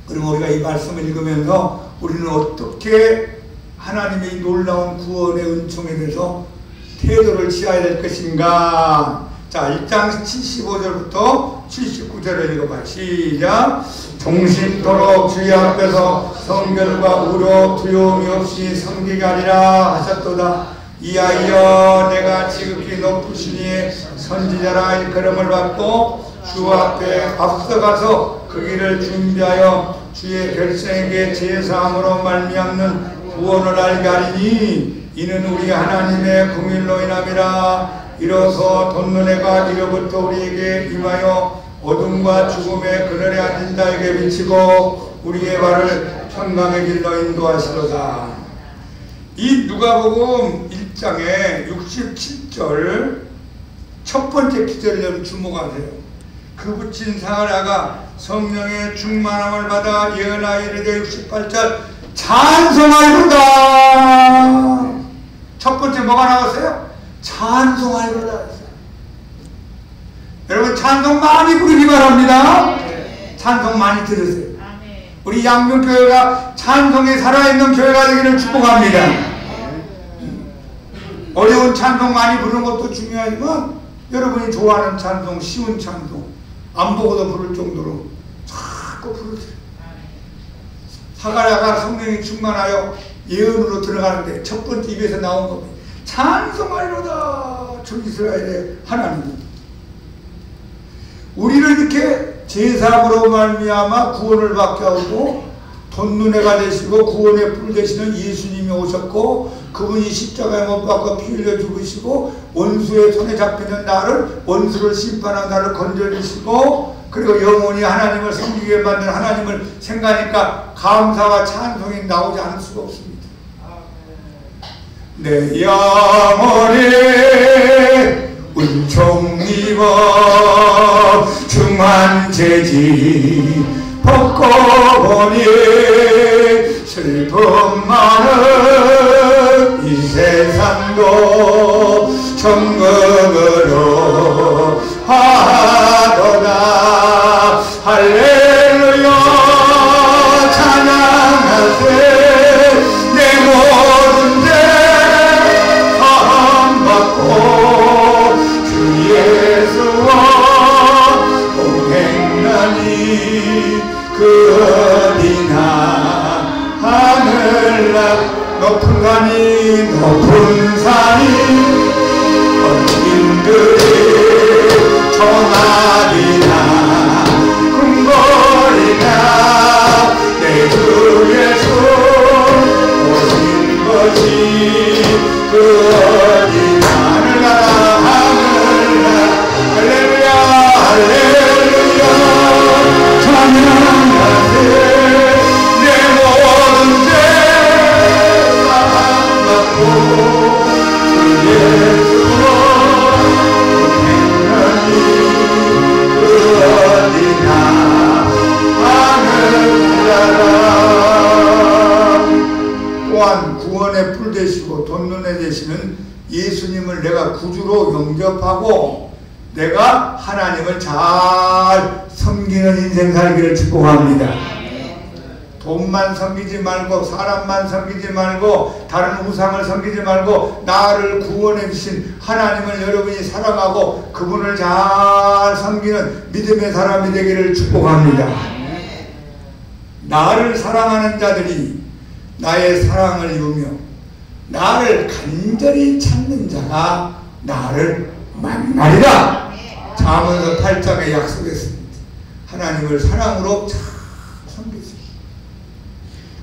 그리고 우리가 이 말씀을 읽으면서 우리는 어떻게 하나님의 놀라운 구원의 은총에 대해서 태도를 취해야 될 것인가. 자, 1장 75절부터 79절을 읽어봐. 시작. 종신토록 주의 앞에서 성결과 우려 두려움이 없이 섬기게 하리라 하셨도다. 이하여 내가 지극히 높으신 이의 선지자라 일컬음을 받고 주 앞에 앞서가서 그 길을 준비하여 주의 백성에게 제사함으로 말미암는 구원을 알게 하리니 이는 우리 하나님의 공일로 인함이라. 이로써 돋는 해가 이로부터 우리에게 임하여 어둠과 죽음의 그늘에 앉은 자에게 비치고 우리의 발을 평강의 길로 인도하시도다. 이 누가복음 1장의 67절 첫 번째 기절을 좀 주목하세요. 그 붙인 사가랴가 성령의 충만함을 받아 예언하 이르되 68절 찬송하리로다. 첫 번째 뭐가 나왔어요? 찬송하리로다. 여러분 찬송 많이 부르기 바랍니다. 찬송 많이 들으세요. 우리 양명교회가 찬송에 살아있는 교회가 되기를 축복합니다. 어려운 찬송 많이 부르는 것도 중요하지만 여러분이 좋아하는 찬송, 쉬운 찬송 안 보고도 부를 정도로 자꾸 부르세요. 사가랴가 성령이 충만하여 예언으로 들어가는데 첫 번째 입에서 나온 겁니다. 찬송하리로다 주 이스라엘의 하나님. 우리를 이렇게 제사함으로 말미암아 구원을 받게 하고 돋눈해가 되시고 구원의 뿔 되시는 예수님이 오셨고 그분이 십자가에 못 박아 피 흘려 죽으시고 원수의 손에 잡히는 나를 원수를 심판한 나를 건져주시고 그리고 영원히 하나님을 섬기게 만든 하나님을 생각하니까 감사와 찬송이 나오지 않을 수가 없습니다. 내 영혼이 은총 입어 중한 재지 벗고 보니 슬픔 많은 이 세상도 천국으로 하도다. 할렐루야 찬양하세 내 모든 죄 사함받고 주 예수와 동행하니 그 어디나 하늘나 높은 산이 어린들이 청하리나 궁궐이나 내 주 예수 오신 것이 그 어디나 하늘나라 할렐루야 할렐루야 찬양하세 내 모든 죄 사함받고 주 예수로 행하니 그 어디나 하늘나라. 또한 구원의 뿔 되시고 돋눈해 되시는 예수님을 내가 구주로 영접하고 내가 하나님을 잘 섬기는 인생 살기를 축복합니다. 돈만 섬기지 말고 사람만 섬기지 말고 다른 우상을 섬기지 말고 나를 구원해 주신 하나님을 여러분이 사랑하고 그분을 잘 섬기는 믿음의 사람이 되기를 축복합니다. 나를 사랑하는 자들이 나의 사랑을 이루며 나를 간절히 찾는 자가 나를 만나리라. 잠언서 8장에 약속했습니다. 하나님을 사랑으로 잘 섬기세요.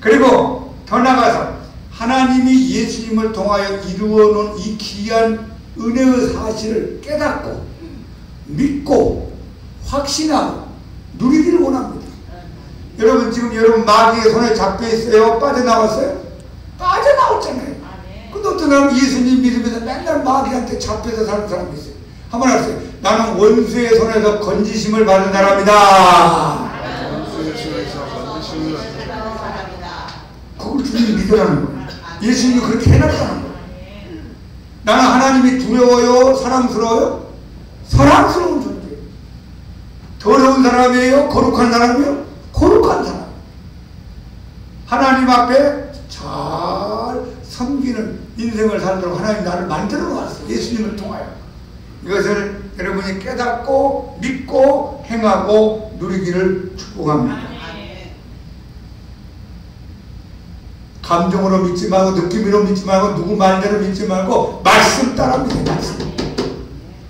그리고 더 나아가서 하나님이 예수님을 통하여 이루어놓은 이 귀한 은혜의 사실을 깨닫고 믿고 확신하고 누리기를 원합니다. 여러분 지금 여러분 마귀의 손에 잡혀 있어요? 빠져나왔어요? 빠져나왔잖아요. 근데 어떤 사람은 예수님 믿으면서 맨날 마귀한테 잡혀서 사는 사람이 있어요. 한번 하세요. 나는 원수의 손에서 건지심을 받은 사람이다. 믿으라는 거예요. 예수님이 그렇게 해놨다는 거예요. 나는 하나님이 두려워요? 사랑스러워요? 사랑스러운 존재예요. 더러운 사람이에요? 거룩한 사람이에요? 거룩한 사람. 하나님 앞에 잘 섬기는 인생을 살도록 하나님 나를 만들어 놨어요. 예수님을 통하여. 이것을 여러분이 깨닫고 믿고 행하고 누리기를 축복합니다. 감정으로 믿지 말고 느낌으로 믿지 말고 누구 말대로 믿지 말고 말씀 따라 믿어요. 말씀.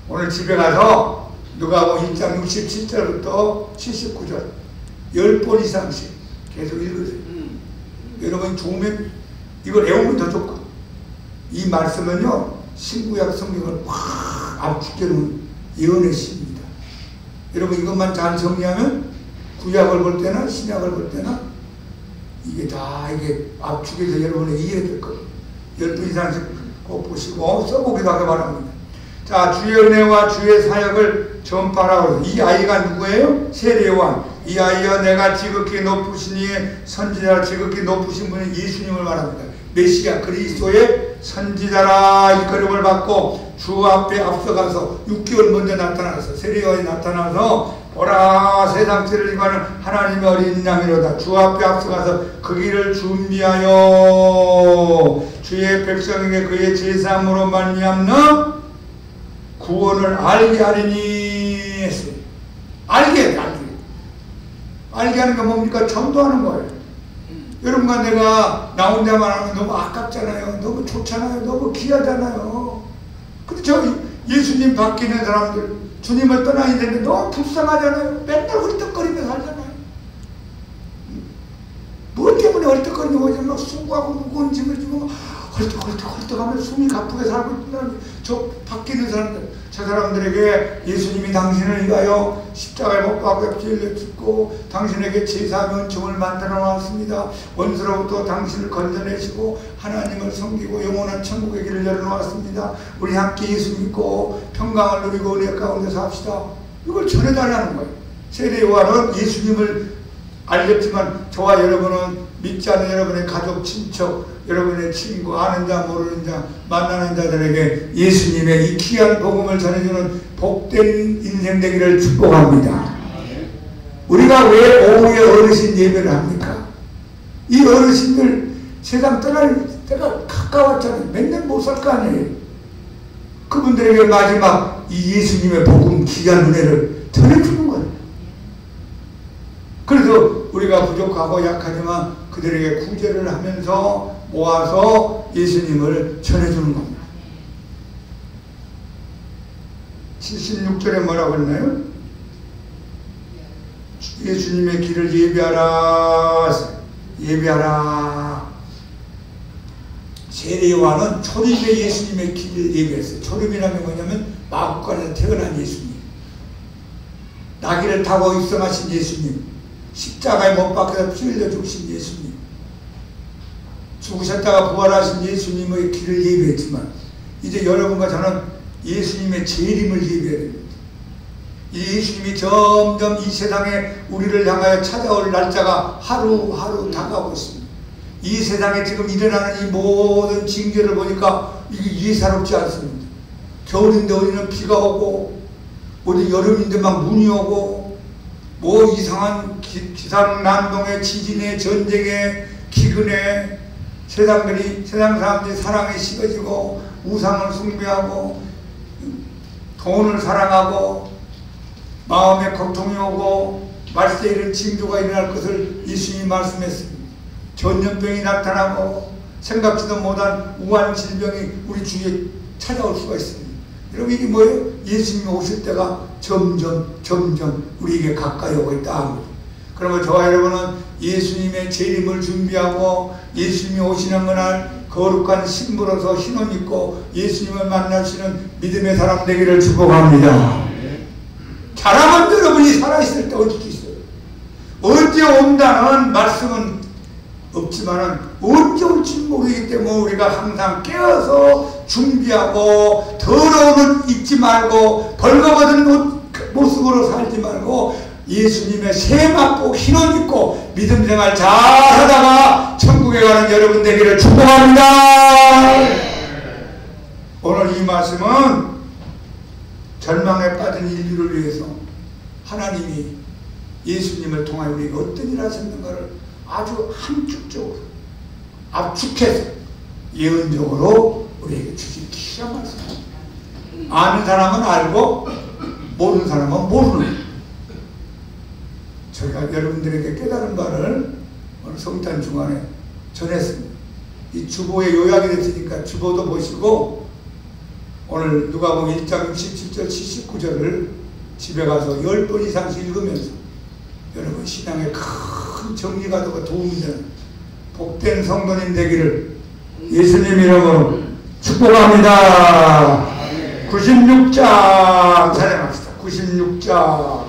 오늘 집에 가서 누가복음 1장 67절부터 79절 10번 이상씩 계속 읽으세요. 여러분 좋으면 이걸 외우면 더 좋고, 이 말씀은요 신구약 성경을 확 압축해 놓은 예언의 시입니다. 여러분 이것만 잘 정리하면 구약을 볼 때나 신약을 볼 때나 이게 다 이게 압축해서 여러분이 이해될 거예요. 10분 이상씩 꼭 보시고 써보기도 하기 바랍니다. 자, 주의 은혜와 주의 사역을 전파하라고. 이 아이가 누구예요? 세례요한. 이 아이여 내가 지극히 높으신 이의 선지자라. 지극히 높으신 분이 예수님을 말합니다. 메시아 그리스도의 선지자라. 이끌음을 받고 주 앞에 앞서가서 6개월 먼저 나타나서 세례요한이 나타나서 보라 세상 죄를 이고하는 하나님의 어린 양이로다. 주 앞에 앞서가서 그 길을 준비하여 주의 백성에게 그의 제사함으로 말미암는 구원을 알게 하리니 했어요. 알게 하는 게 뭡니까? 전도하는 거예요. 여러분과 내가 나 혼자만 하면 너무 아깝잖아요. 너무 좋잖아요. 너무 귀하잖아요. 근데 저 예수님 바뀌는 사람들, 주님을 떠나야 되는데 너무 불쌍하잖아요. 맨날 헐떡거리며 살잖아요. 뭐 때문에 헐떡거리며 오지? 막 수고하고 무거운 짐을 지고 헐떡하면 숨이 가쁘게 살고 있다는 저 바뀌는 사람들, 저 사람들에게 예수님이 당신을 위하여 십자가에 못 박혀 찔려 죽고 당신에게 제사하며 은총을 만들어 놨습니다. 원수로부터 당신을 건져내시고 하나님을 섬기고 영원한 천국의 길을 열어놓았습니다. 우리 함께 예수 믿고 평강을 누리고 은혜 가운데 삽시다. 이걸 전해달라는 거예요. 세례요한은 예수님을 알겠지만 저와 여러분은 믿지 않는 여러분의 가족, 친척, 여러분의 친구, 아는 자, 모르는 자, 만나는 자들에게 예수님의 이 귀한 복음을 전해주는 복된 인생 되기를 축복합니다. 우리가 왜 오후에 어르신 예배를 합니까? 이 어르신들 세상 떠날 때가 가까웠잖아요. 몇 년 못 살 거 아니에요. 그분들에게 마지막 이 예수님의 복음 귀한 은혜를 전해주는 거예요. 그래서 우리가 부족하고 약하지만 그들에게 구제를 하면서 모아서 예수님을 전해주는 겁니다. 76절에 뭐라고 했나요? 예수님의 길을 예비하라. 예비하라. 세례요한은 초림에 예수님의 길을 예비했어요. 초림이라는 게 뭐냐면 마구간에서 태어난 예수님, 나귀를 타고 입성하신 예수님, 십자가에 못 박혀서 피 흘려 죽으신 예수님, 죽으셨다가 부활하신 예수님의 길을 예비했지만 이제 여러분과 저는 예수님의 재림을 예비해야 됩니다. 이 예수님이 점점 이 세상에 우리를 향하여 찾아올 날짜가 하루하루 다가오고 있습니다. 이 세상에 지금 일어나는 이 모든 징계를 보니까 이게 예사롭지 않습니다. 겨울인데 어디는 비가 오고 어디 여름인데 막 눈이 오고 뭐 이상한 기상난동에 지진에 전쟁에 기근에 세상 사람들이 사랑에 식어지고 우상을 숭배하고 돈을 사랑하고 마음에 고통이 오고 말세 이런 징조가 일어날 것을 예수님이 말씀했습니다. 전염병이 나타나고 생각지도 못한 우한 질병이 우리 주위에 찾아올 수가 있습니다. 여러분 이게 뭐예요? 예수님이 오실 때가 점점 우리에게 가까이 오고 있다 합니다. 그러면 저와 여러분은 예수님의 재림을 준비하고 예수님이 오시는 그날 거룩한 신부로서 흰옷 입고 예수님을 만나시는 믿음의 사람 되기를 축복합니다. 잘하면 여러분이 살아있을 때 올 수 있어요. 언제 온다는 말씀은 없지만은 언제 올지 모르기 때문에 우리가 항상 깨어서 준비하고 더러운 옷 입지 말고 벌거벗은 모습으로 살지 말고 예수님의 세 맞고 흰옷 입고 믿음 생활 잘 하다가 천국에 가는 여러분 되기를 축복합니다. 오늘 이 말씀은 절망에 빠진 인류를 위해서 하나님이 예수님을 통하여 우리가 어떤 일을 하셨는가를 아주 함축적으로 압축해서 예언적으로 우리에게 주신 귀한 말씀입니다. 아는 사람은 알고 모르는 사람은 모르는, 저희가 여러분들에게 깨달은 바를 오늘 성탄 중간에 전했습니다. 이 주보에 요약이 됐으니까 주보도 보시고 오늘 누가복음 1장 67절 79절을 집에 가서 10번 이상씩 읽으면서 여러분 신앙에 큰 정리가 되고 도움이 되는 복된 성도님 되기를 예수님 이름으로 축복합니다. 96장 찬양합시다. 96장.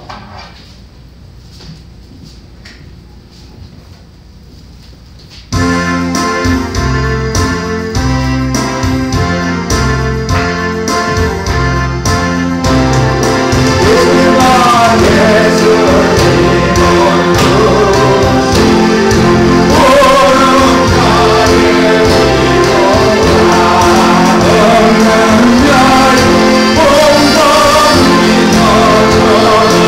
Oh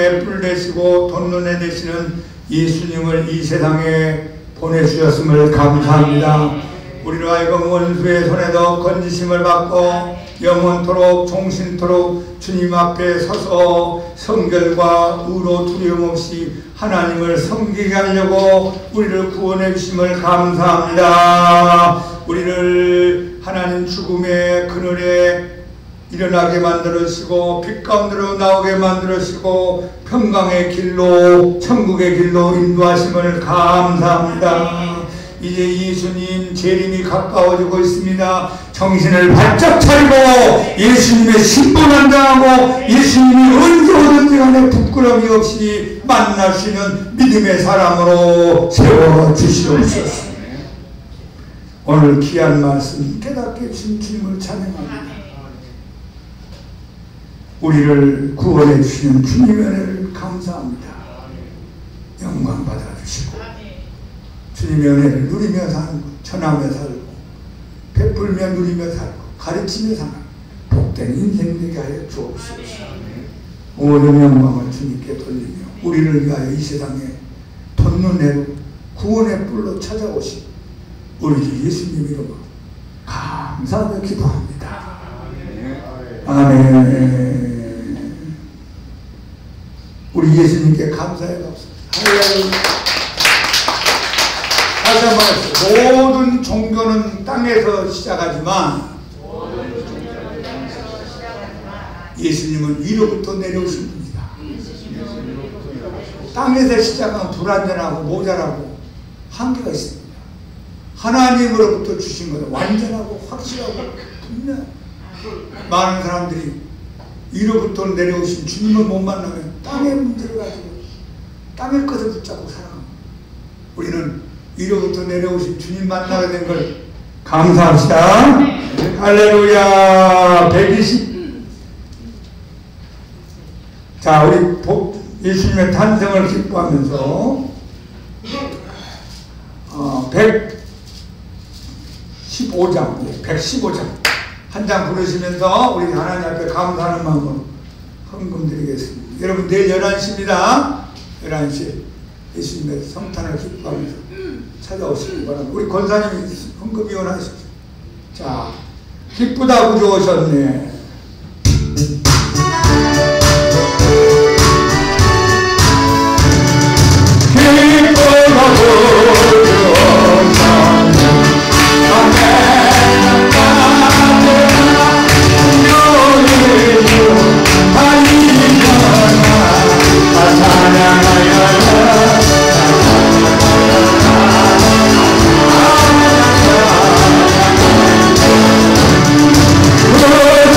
구원의 뿔 되시고 돈눈에 되시는 예수님을 이 세상에 보내주셨음을 감사합니다. 우리로 하여금 원수의 손에도 건지심을 받고 영원토록 종신토록 주님 앞에 서서 성결과 의로 두려움 없이 하나님을 섬기게 하려고 우리를 구원해 주심을 감사합니다. 우리를 하나님 죽음의 그늘에 일어나게 만들으시고 빛 가운데로 나오게 만들으시고 평강의 길로 천국의 길로 인도하심을 감사합니다. 이제 예수님 재림이 가까워지고 있습니다. 정신을 바짝 차리고 예수님의 신분을 당하고 예수님이 언제 오든지 간에 부끄러움이 없이 만날 수 있는 믿음의 사람으로 세워주시옵소서. 오늘 귀한 말씀 깨닫게 주신 주님을 찬양합니다. 우리를 구원해 주시는 주님의 은혜를 감사합니다. 영광 받아주시고 주님의 은혜를 누리며 살고 전하며 살고 베풀며 누리며 살고 가르치며 살고 복된 인생 되게 하여 주옵소서. 모든 영광을 주님께 돌리며 우리를 위하여 이 세상에 돈눈으로 구원의 뿔로 찾아오신 우리 주 예수님 이름으로 감사하며 기도합니다. 아멘. 우리 예수님께 감사해 봅시다. 다시 한번 하겠습니다. 모든 종교는 땅에서 시작하지만 예수님은 위로부터 내려오신 분이다. 땅에서 시작하면 불완전하고 모자라고 한계가 있습니다. 하나님으로부터 주신 것은 완전하고 확실하고 분명. 많은 사람들이 위로부터 내려오신 주님을 못 만나면 땅의 문제를 가지고 땅의 것을 붙잡고 살아갑니다. 우리는 위로부터 내려오신 주님 만나게 된 걸 감사합시다. 할렐루야. 120. 자, 우리 예수님의 탄생을 기뻐하면서 115장 115장 한 장 부르시면서 우리 하나님 앞에 감사하는 마음으로 헌금 드리겠습니다. 여러분 내일 11시입니다. 11시 예수님의 성탄을 기뻐하면서 찾아오시기 바랍니다. 우리 권사님이 헌금 이원하십시오. 자, 기쁘다 구주 오셨네. 기쁘다 구주 오셨네. 아멘.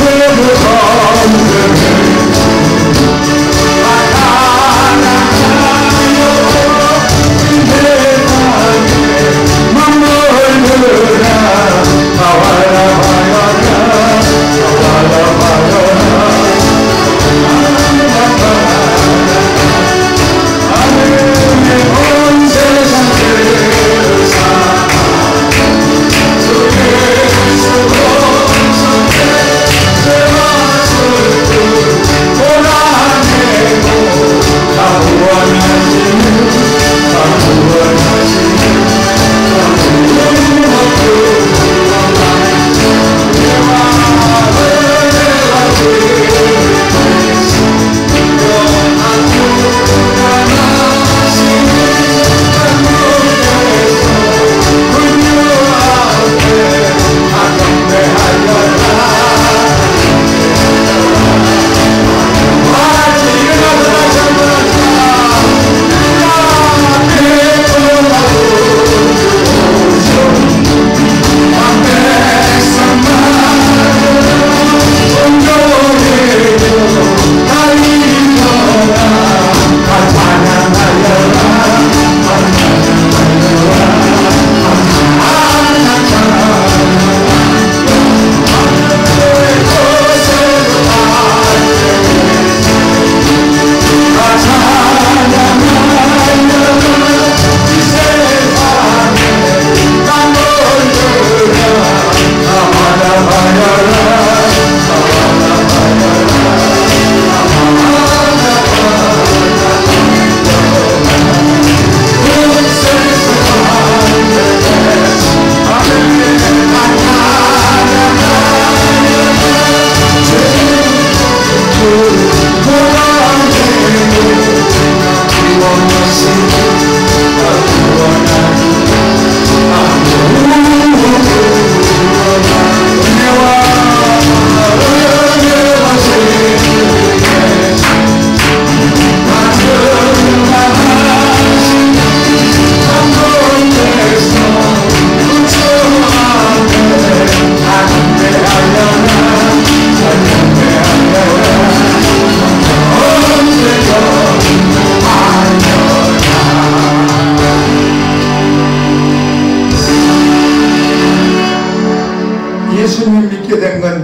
Oh,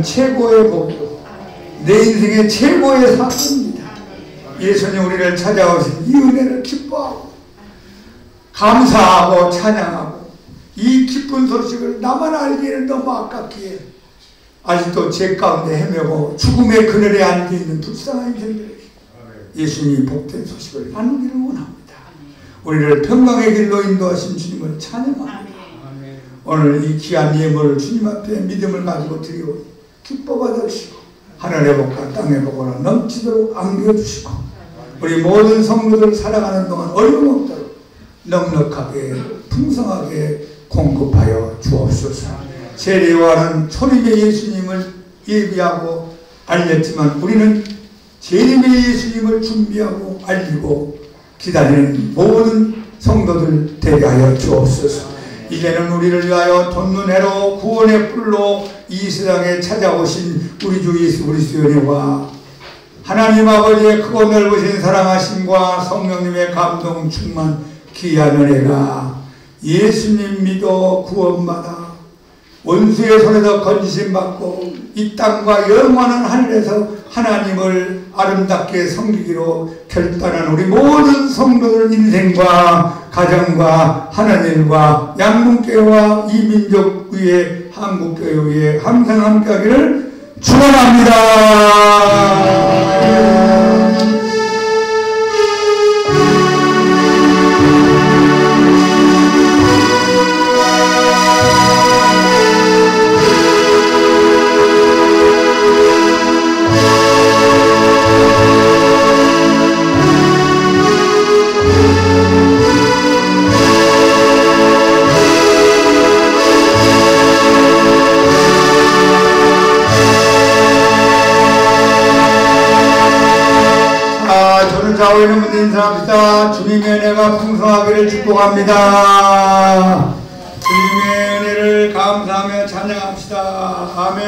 최고의 복이고 내 인생의 최고의 사건입니다. 예수님 우리를 찾아오신 이 은혜를 기뻐하고 감사하고 찬양하고 이 기쁜 소식을 나만 알기에는 너무 아깝기에 아직도 죄 가운데 헤매고 죽음의 그늘에 앉아있는 불쌍한 인생들에게 예수님이 복된 소식을 나누기를 원합니다. 우리를 평강의 길로 인도하신 주님을 찬양합니다. 오늘 이 귀한 예물을 주님 앞에 믿음을 가지고 드리오 기뻐 받으시고 하늘의 복과 땅의 복으로 넘치도록 안겨주시고 우리 모든 성도들 살아가는 동안 어려움 없도록 넉넉하게 풍성하게 공급하여 주옵소서. 세례요한은 초림의 예수님을 예비하고 알렸지만 우리는 재림의 예수님을 준비하고 알리고 기다리는 모든 성도들 되게 하여 주옵소서. 이제는 우리를 위하여 돈눈해로 구원의 뿔로 이 세상에 찾아오신 우리 주 예수 그리스도의 은혜와 하나님 아버지의 크고 넓으신 사랑하심과 성령님의 감동 충만 귀한 은혜가 예수님 믿어 구원받아 원수의 손에서 건지심 받고 이 땅과 영원한 하늘에서 하나님을 아름답게 섬기기로 결단한 우리 모든 성도들 인생과 가정과 하나님과 양문교회와 이 민족 위에 한국교회 위에 항상 함께하기를 축원합니다. 좌우에는 분들 인사합시다. 주님의 은혜가 풍성하기를 축복합니다. 주님의 은혜를 감사하며 찬양합시다. 아멘.